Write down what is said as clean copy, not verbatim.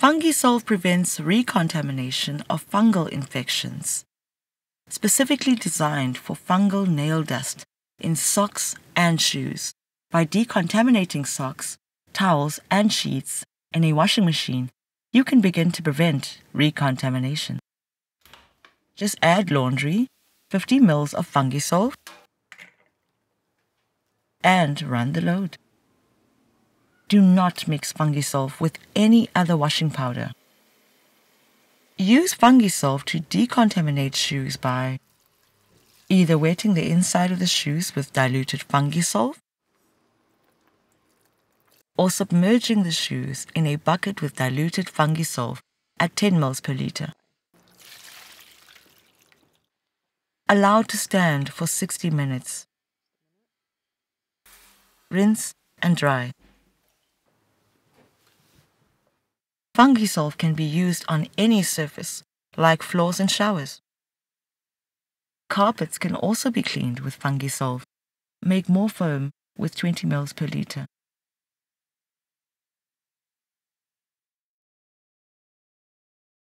FungiSolve prevents recontamination of fungal infections, specifically designed for fungal nail dust in socks and shoes. By decontaminating socks, towels, and sheets in a washing machine, you can begin to prevent recontamination. Just add laundry, 50 ml of FungiSolve, and run the load. Do not mix FungiSolve with any other washing powder. Use FungiSolve to decontaminate shoes by either wetting the inside of the shoes with diluted FungiSolve or submerging the shoes in a bucket with diluted FungiSolve at 10 ml per liter. Allow to stand for 60 minutes. Rinse and dry. FungiSolve can be used on any surface, like floors and showers. Carpets can also be cleaned with FungiSolve. Make more foam with 20 ml per liter.